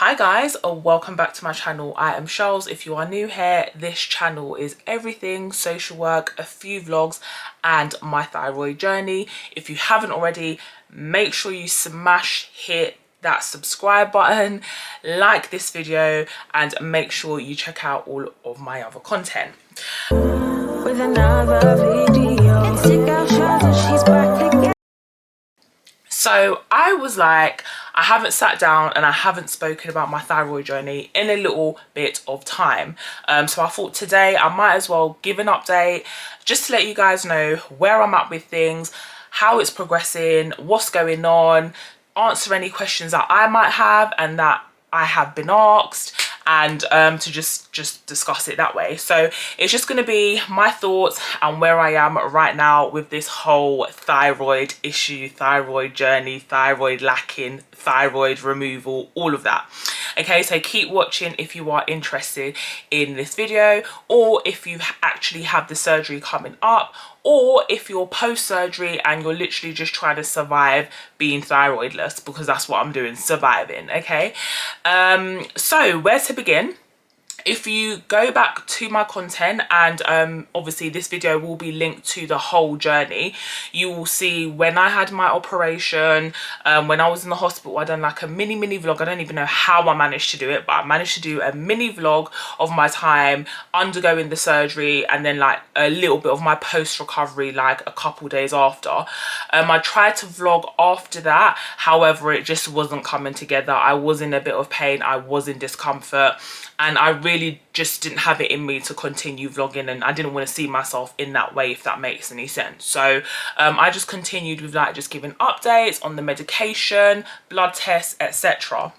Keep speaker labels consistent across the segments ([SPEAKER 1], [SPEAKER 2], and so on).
[SPEAKER 1] Hi guys, welcome back to my channel. I am Charles. If you are new here, this channel is everything social work, a few vlogs and my thyroid journey. If you haven't already, make sure you hit that subscribe button, like this video and make sure you check out all of my other content. With another video, she's back again. So I was like, I haven't sat down and I haven't spoken about my thyroid journey in a little bit of time. So I thought today I might as well give an update just to let you guys know where I'm at with things, how it's progressing, what's going on, answer any questions that I might have and that I have been asked, and to just discuss it that way. So it's just going to be my thoughts and where I am right now with this whole thyroid issue, thyroid journey, thyroid lacking, thyroid removal, all of that. Okay, so keep watching if you are interested in this video, or if you actually have the surgery coming up, or if you're post-surgery and you're literally just trying to survive being thyroidless, because that's what I'm doing, surviving. Okay, so where to begin? If you go back to my content, and obviously this video will be linked to the whole journey, you will see when I had my operation, when I was in the hospital, I done like a mini vlog. I don't even know how I managed to do it, but I managed to do a mini vlog of my time undergoing the surgery and then like a little bit of my post recovery, like a couple days after. I tried to vlog after that, however it just wasn't coming together. I was in a bit of pain, I was in discomfort, and I really just didn't have it in me to continue vlogging, and I didn't want to see myself in that way, if that makes any sense. So I just continued with like just giving updates on the medication, blood tests, etc.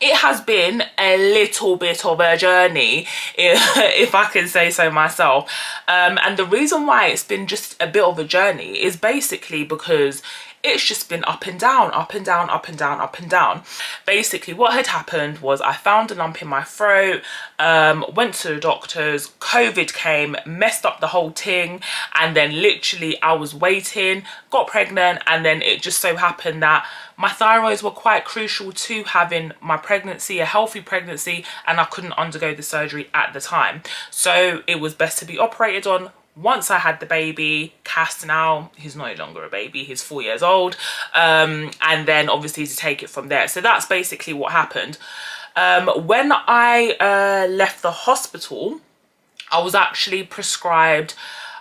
[SPEAKER 1] It has been a little bit of a journey, if I can say so myself. And the reason why it's been just a bit of a journey is basically because it's just been up and down, up and down, up and down, up and down. Basically what had happened was I found a lump in my throat, went to the doctors, COVID came, messed up the whole thing, and then literally I was waiting, got pregnant, and then it just so happened that my thyroids were quite crucial to having my pregnancy, a healthy pregnancy, and I couldn't undergo the surgery at the time. So it was best to be operated on. Once I had the baby, Cass now, he's no longer a baby, he's 4 years old, and then obviously to take it from there. So that's basically what happened. When I left the hospital, I was actually prescribed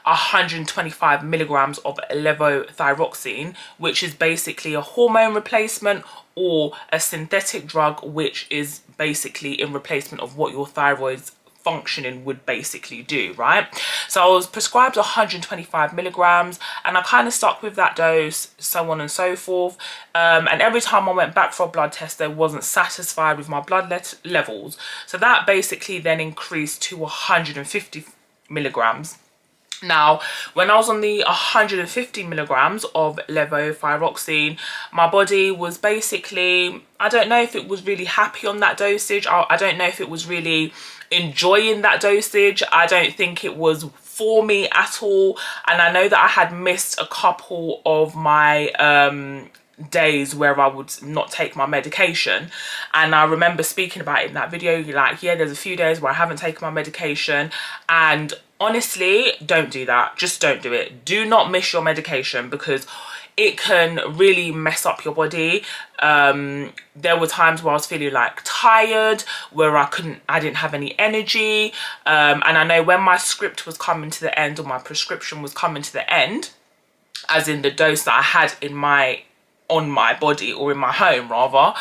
[SPEAKER 1] 125 milligrams of levothyroxine, which is basically a hormone replacement or a synthetic drug, which is basically in replacement of what your thyroid's functioning would basically do, right? So I was prescribed 125 milligrams and I kind of stuck with that dose, so on and so forth. And every time I went back for a blood test, they wasn't satisfied with my blood levels. So that basically then increased to 150 milligrams. Now, when I was on the 150 milligrams of levothyroxine, my body was basically, I don't know if it was really happy on that dosage. I don't know if it was really enjoying that dosage. I don't think it was for me at all. And I know that I had missed a couple of my days where I would not take my medication, and I remember speaking about it in that video. You're like, yeah, there's a few days where I haven't taken my medication, and honestly, don't do that. Just don't do it. Do not miss your medication, because it can really mess up your body. There were times where I was feeling like tired, where I didn't have any energy, and I know when my script was coming to the end, or my prescription was coming to the end, as in the dose that I had on my body, or in my home rather,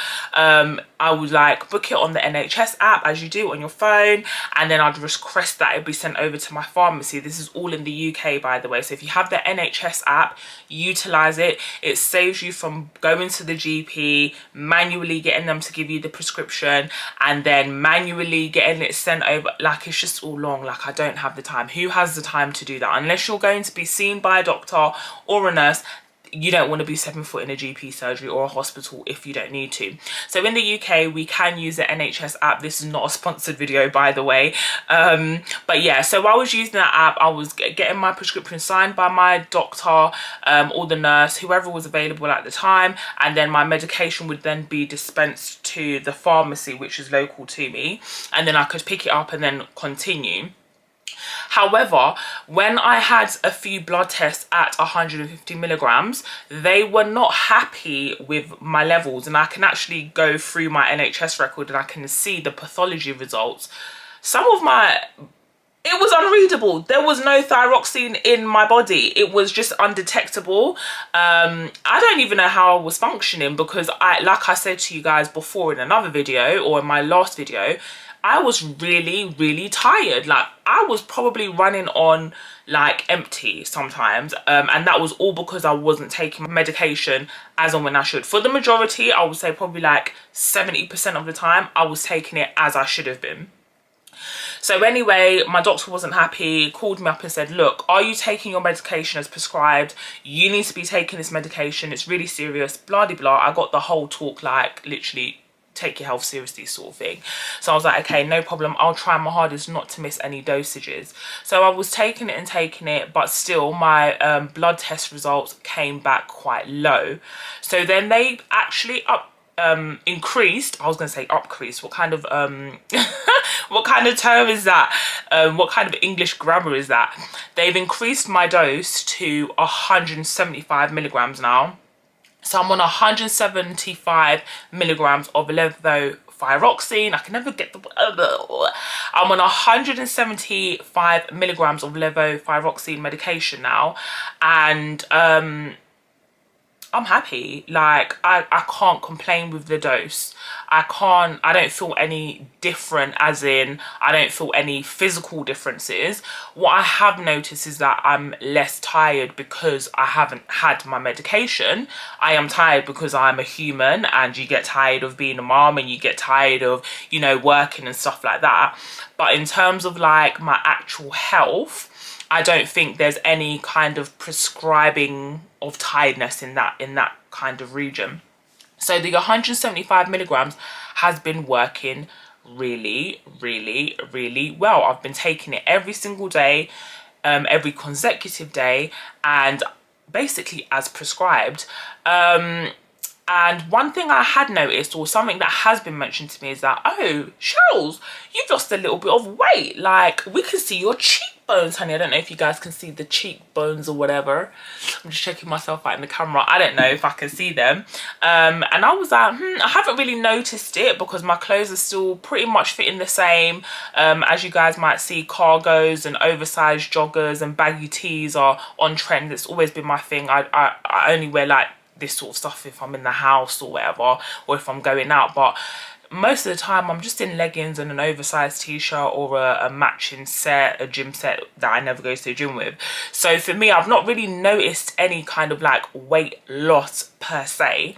[SPEAKER 1] I would like book it on the NHS app, as you do on your phone, and then I'd request that it be sent over to my pharmacy. This is all in the UK, by the way. So if you have the NHS app, utilize it. It saves you from going to the GP, manually getting them to give you the prescription, and then manually getting it sent over. Like, it's just all long. Like, I don't have the time. Who has the time to do that? Unless you're going to be seen by a doctor or a nurse, you don't want to be stepping foot in a GP surgery or a hospital if you don't need to. So in the UK, we can use the NHS app. This is not a sponsored video, by the way. But yeah, so I was using that app. I was getting my prescription signed by my doctor or the nurse, whoever was available at the time. And then my medication would then be dispensed to the pharmacy, which is local to me. And then I could pick it up and then continue. However, when I had a few blood tests at 150 milligrams, they were not happy with my levels, and I can actually go through my NHS record and I can see the pathology results. It was unreadable. There was no thyroxine in my body. It was just undetectable. I don't even know how I was functioning, because like I said to you guys before in another video, or in my last video, I was really tired. Like, I was probably running on like empty sometimes, and that was all because I wasn't taking medication as and when I should. For the majority, I would say probably like 70% of the time, I was taking it as I should have been. So anyway, my doctor wasn't happy, called me up and said, look, are you taking your medication as prescribed? You need to be taking this medication. It's really serious, blah, blah, blah. I got the whole talk, like literally take your health seriously sort of thing. So I was like, okay, no problem. I'll try my hardest not to miss any dosages. So I was taking it, but still my blood test results came back quite low. So then they actually increased, I was going to say upcreased, what kind of what kind of term is that, what kind of English grammar is that? They've increased my dose to 175 milligrams now. So I'm on 175 milligrams of levothyroxine. I can never get the... I'm on 175 milligrams of levothyroxine medication now. And I'm happy. Like, I can't complain with the dose. I don't feel any different, as in I don't feel any physical differences. What I have noticed is that I'm less tired because I haven't had my medication. I am tired because I'm a human, and you get tired of being a mom, and you get tired of, you know, working and stuff like that. But in terms of like my actual health, I don't think there's any kind of prescribing of tiredness in that kind of region. So the 175 milligrams has been working really well. I've been taking it every single day, every consecutive day, and basically as prescribed. And one thing I had noticed, or something that has been mentioned to me, is that, oh, Cheryl, you've lost a little bit of weight. Like, we can see your cheekbones, honey. I don't know if you guys can see the cheekbones or whatever. I'm just checking myself out in the camera. I don't know if I can see them. And I was like, I haven't really noticed it, because my clothes are still pretty much fitting the same. As you guys might see, cargos and oversized joggers and baggy tees are on trend. It's always been my thing. I only wear like this sort of stuff if I'm in the house or whatever, or if I'm going out, but most of the time I'm just in leggings and an oversized t-shirt, or a matching set, a gym set that I never go to the gym with. So for me, I've not really noticed any kind of like weight loss per se,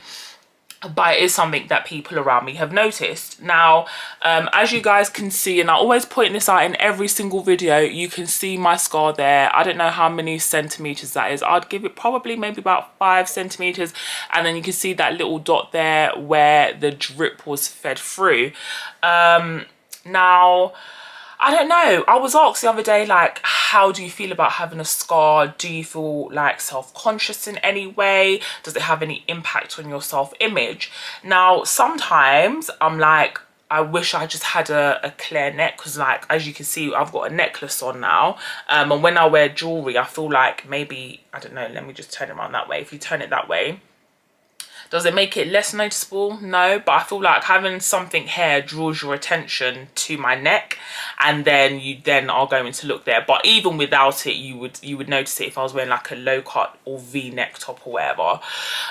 [SPEAKER 1] but it is something that people around me have noticed. Now, as you guys can see, and I always point this out in every single video, you can see my scar there. I don't know how many centimeters that is. I'd give it probably maybe about 5 centimeters. And then you can see that little dot there where the drip was fed through. Now, I don't know. I was asked the other day, like, how do you feel about having a scar? Do you feel like self-conscious in any way? Does it have any impact on your self-image? Now, sometimes I'm like, I wish I just had a clear neck, because like, as you can see, I've got a necklace on now. And when I wear jewelry, I feel like maybe, I don't know, let me just turn it around that way. If you turn it that way, does it make it less noticeable? No, but I feel like having something here draws your attention to my neck, and then you then are going to look there. But even without it, you would notice it if I was wearing like a low cut or V-neck top or whatever.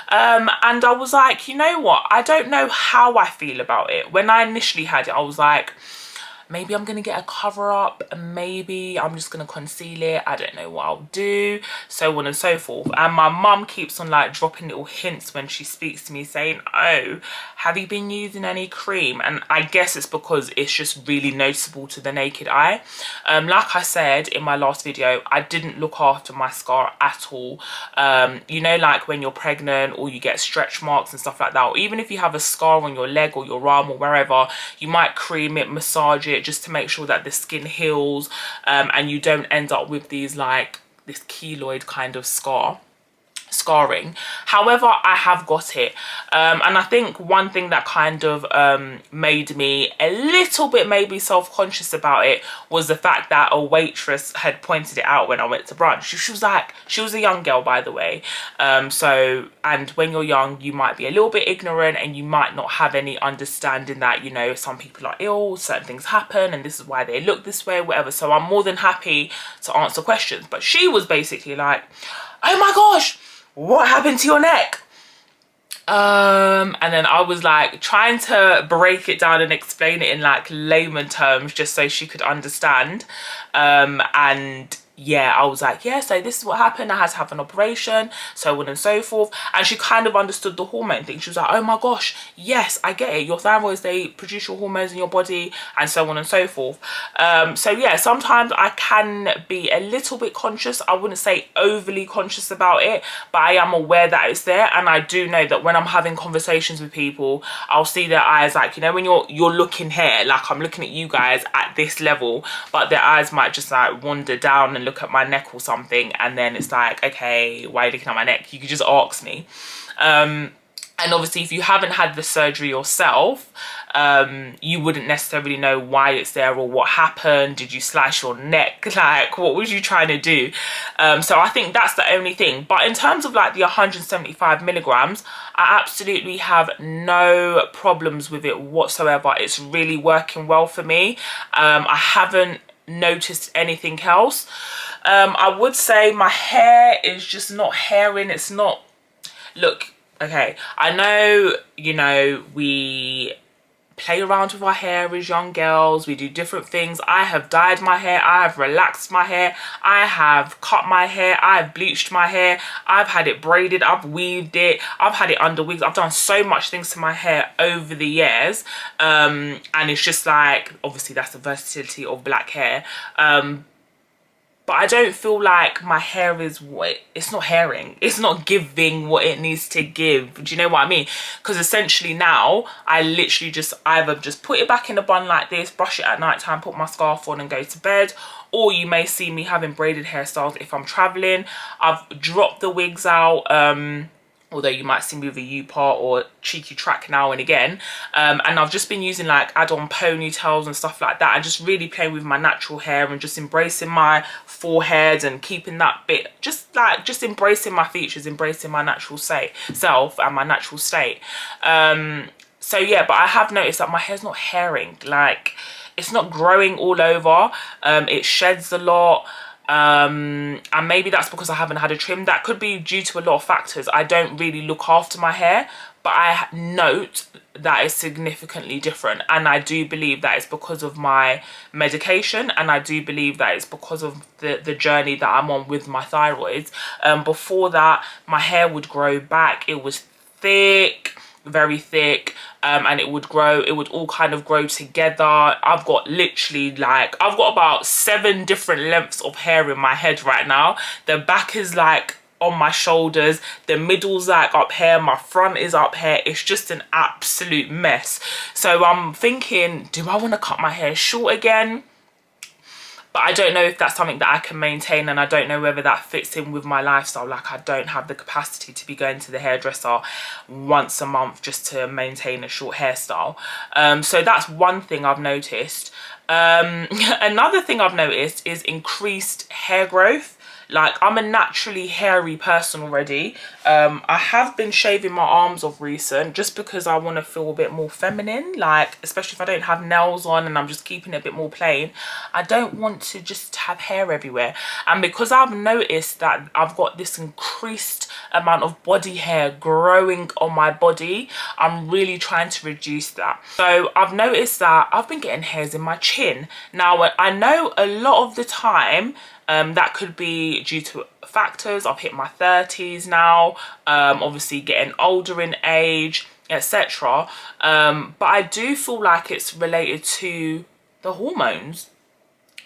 [SPEAKER 1] And I was like, you know what? I don't know how I feel about it. When I initially had it, I was like, maybe I'm gonna get a cover up, maybe I'm just gonna conceal it, I don't know what I'll do, so on and so forth. And my mum keeps on like dropping little hints when she speaks to me, saying, oh, have you been using any cream? And I guess it's because it's just really noticeable to the naked eye. Like I said in my last video, I didn't look after my scar at all. You know, like when you're pregnant or you get stretch marks and stuff like that, or even if you have a scar on your leg or your arm or wherever, you might cream it, massage it, just to make sure that the skin heals, and you don't end up with these like this keloid kind of scarring. However, I have got it, and I think one thing that kind of made me a little bit maybe self-conscious about it was the fact that a waitress had pointed it out when I went to brunch. She was like, she was a young girl, by the way, and when you're young you might be a little bit ignorant and you might not have any understanding that, you know, some people are ill, certain things happen, and this is why they look this way, whatever. So I'm more than happy to answer questions, but she was basically like, oh my gosh, what happened to your neck? And then I was like trying to break it down and explain it in like layman terms just so she could understand. And yeah, I was like, yeah, so this is what happened, I had to have an operation, so on and so forth. And she kind of understood the hormone thing. She was like, oh my gosh, yes, I get it, your thyroids, they produce your hormones in your body, and so on and so forth. So yeah, sometimes I can be a little bit conscious. I wouldn't say overly conscious about it, but I am aware that it's there. And I do know that when I'm having conversations with people, I'll see their eyes, like, you know, when you're looking here, like I'm looking at you guys at this level, but their eyes might just like wander down and look at my neck or something, and then it's like, okay, why are you looking at my neck? You could just ask me. And obviously if you haven't had the surgery yourself, you wouldn't necessarily know why it's there or what happened. Did you slice your neck? Like, what was you trying to do? So I think that's the only thing. But in terms of like the 175 milligrams, I absolutely have no problems with it whatsoever. It's really working well for me. I haven't noticed anything else. I would say my hair is just not hairing. It's not, look, okay, I know, you know, we play around with our hair as young girls, we do different things. I have dyed my hair, I have relaxed my hair, I have cut my hair, I have bleached my hair, I've had it braided, I've weaved it, I've had it under wigs. I've done so much things to my hair over the years, and it's just like, obviously that's the versatility of black hair. But I don't feel like my hair is it's not hairing. It's not giving what it needs to give. Do you know what I mean? Because essentially now, I literally just either just put it back in a bun like this, brush it at night time, put my scarf on and go to bed. Or you may see me having braided hairstyles if I'm traveling. I've dropped the wigs out. Although you might see me with a U-part or cheeky track now and again. And I've just been using like add-on ponytails and stuff like that, and just really playing with my natural hair and just embracing my forehead and keeping that bit, just embracing my features, embracing my natural self and my natural state. So yeah, but I have noticed that my hair's not hairing. Like, it's not growing all over. It sheds a lot. And maybe that's because I haven't had a trim. That could be due to a lot of factors. I don't really look after my hair, but I note that it's significantly different, and I do believe that it's because of my medication, and I do believe that it's because of the journey that I'm on with my thyroids. Before that, my hair would grow back. It was thick, very thick, and it would grow, it would all kind of grow together. I've got literally like, I've got about 7 different lengths of hair in my head right now. The back is like on my shoulders, the middle's like up here, my front is up here. It's just an absolute mess. So I'm thinking, do I want to cut my hair short again? But I don't know if that's something that I can maintain, and I don't know whether that fits in with my lifestyle. Like, I don't have the capacity to be going to the hairdresser once a month just to maintain a short hairstyle. So that's one thing I've noticed. Another thing I've noticed is increased hair growth. Like, I'm a naturally hairy person already. I have been shaving my arms of recent just because I want to feel a bit more feminine, like especially if I don't have nails on and I'm just keeping it a bit more plain. I don't want to just have hair everywhere, and because I've noticed that I've got this increased amount of body hair growing on my body, I'm really trying to reduce that. So I've noticed that I've been getting hairs in my chin. Now I know a lot of the time that could be due to factors. I've hit my 30s now, obviously getting older in age, etc. But I do feel like it's related to the hormones.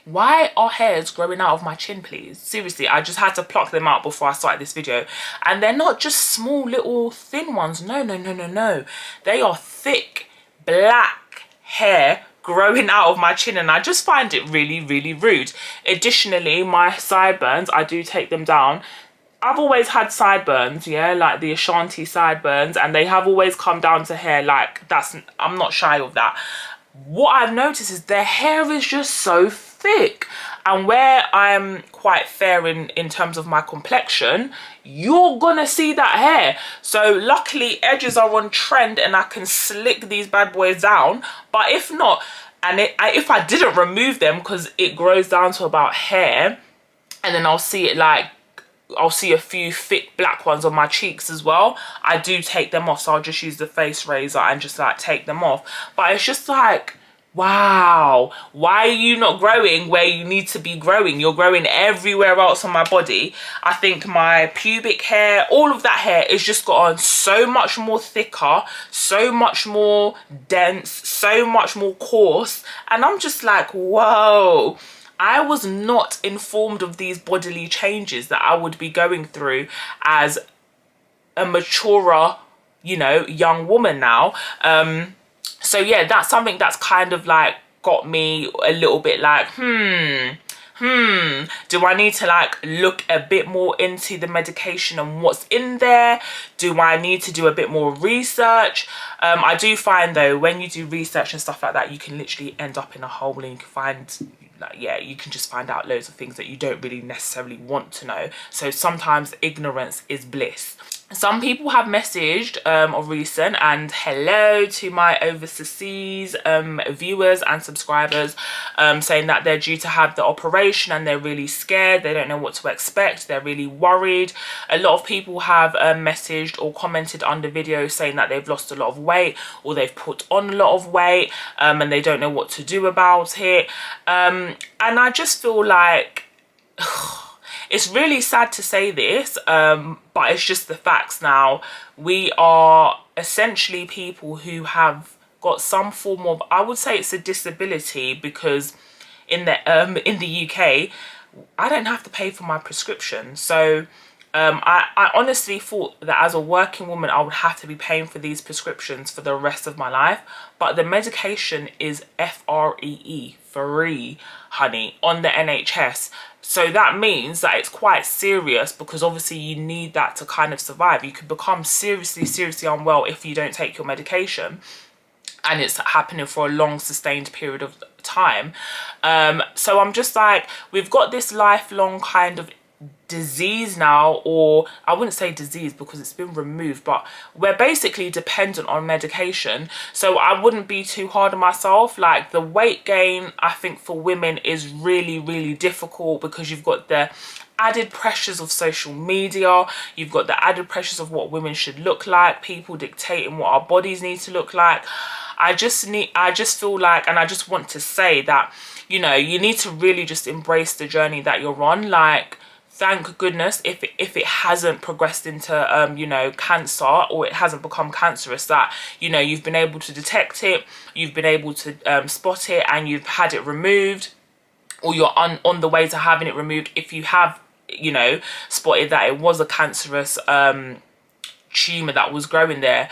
[SPEAKER 1] Why are hairs growing out of my chin, please? Seriously, I just had to pluck them out before I started this video. And they're not just small little thin ones. No, no, no, no, no. They are thick black hair growing out of my chin, and I just find it really, really rude. Additionally, my sideburns, I do take them down. I've always had sideburns, yeah, like the Ashanti sideburns, and they have always come down to hair. Like, I'm not shy of that. What I've noticed is their hair is just so thick, and where I'm quite fair in terms of my complexion, you're gonna see that hair. So luckily edges are on trend and I can slick these bad boys down. But if not, and if I didn't remove them, because it grows down to about hair, and then I'll see it like, I'll see a few thick black ones on my cheeks as well, I do take them off. So I'll just use the face razor and just like take them off. But it's just like, wow, why are you not growing where you need to be growing? You're growing everywhere else on my body. I think my pubic hair, all of that hair is just gotten so much more thicker, so much more dense, so much more coarse, and I'm just like, whoa. I was not informed of these bodily changes that I would be going through as a maturer, you know, young woman now. So yeah, that's something that's kind of like got me a little bit like, do I need to like look a bit more into the medication and what's in there? Do I need to do a bit more research? I do find though, when you do research and stuff like that, you can literally end up in a hole, and you can find, like, yeah, you can just find out loads of things that you don't really necessarily want to know. So sometimes ignorance is bliss. Some people have messaged of recent, and hello to my overseas viewers and subscribers, saying that they're due to have the operation and they're really scared. They don't know what to expect. They're really worried. A lot of people have messaged or commented under videos saying that they've lost a lot of weight, or they've put on a lot of weight, and they don't know what to do about it. And I just feel like it's really sad to say this, but it's just the facts now. We are essentially people who have got some form of, I would say it's a disability, because in the UK, I don't have to pay for my prescription. So I honestly thought that as a working woman, I would have to be paying for these prescriptions for the rest of my life. But the medication is free, honey, on the NHS. So that means that it's quite serious, because obviously you need that to kind of survive. You could become seriously, seriously unwell if you don't take your medication, and it's happening for a long sustained period of time. So I'm just like, we've got this lifelong kind of disease now, or I wouldn't say disease because it's been removed, but we're basically dependent on medication. So I wouldn't be too hard on myself. Like, the weight gain, I think for women is really, really difficult, because you've got the added pressures of social media, you've got the added pressures of what women should look like, people dictating what our bodies need to look like. I just feel like, and I just want to say that, you know, you need to really just embrace the journey that you're on. Like, thank goodness if it hasn't progressed into you know, cancer, or it hasn't become cancerous, that, you know, you've been able to detect it, you've been able to spot it, and you've had it removed, or you're on the way to having it removed if you have, you know, spotted that it was a cancerous tumor that was growing there.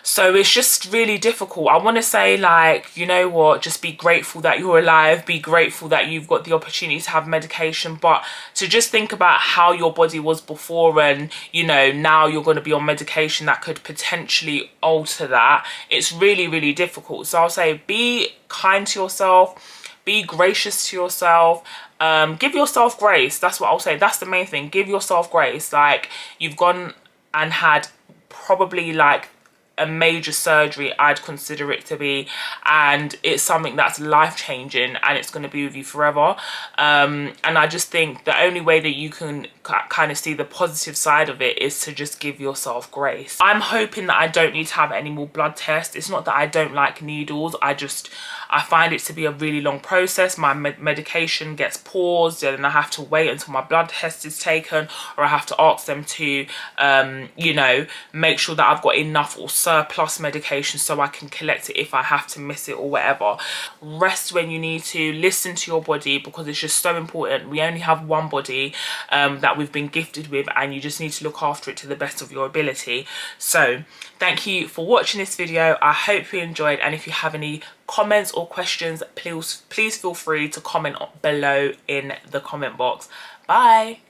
[SPEAKER 1] So it's just really difficult. I want to say, like, you know what, just be grateful that you're alive, be grateful that you've got the opportunity to have medication, but to just think about how your body was before, and, you know, now you're going to be on medication that could potentially alter that. It's really, really difficult. So I'll say, be kind to yourself, be gracious to yourself, give yourself grace. That's what I'll say. That's the main thing. Give yourself grace. Like, you've gone and had probably like a major surgery, I'd consider it to be, and it's something that's life-changing and it's going to be with you forever. And I just think the only way that you can kind of see the positive side of it is to just give yourself grace. I'm hoping that I don't need to have any more blood tests. It's not that I don't like needles, I find it to be a really long process. My medication gets paused and then I have to wait until my blood test is taken, or I have to ask them to, you know, make sure that I've got enough or surplus medication so I can collect it if I have to miss it or whatever. Rest when you need to, listen to your body, because it's just so important. We only have one body that we've been gifted with, and you just need to look after it to the best of your ability. So thank you for watching this video. I hope you enjoyed, and if you have any comments or questions, please feel free to comment below in the comment box. Bye.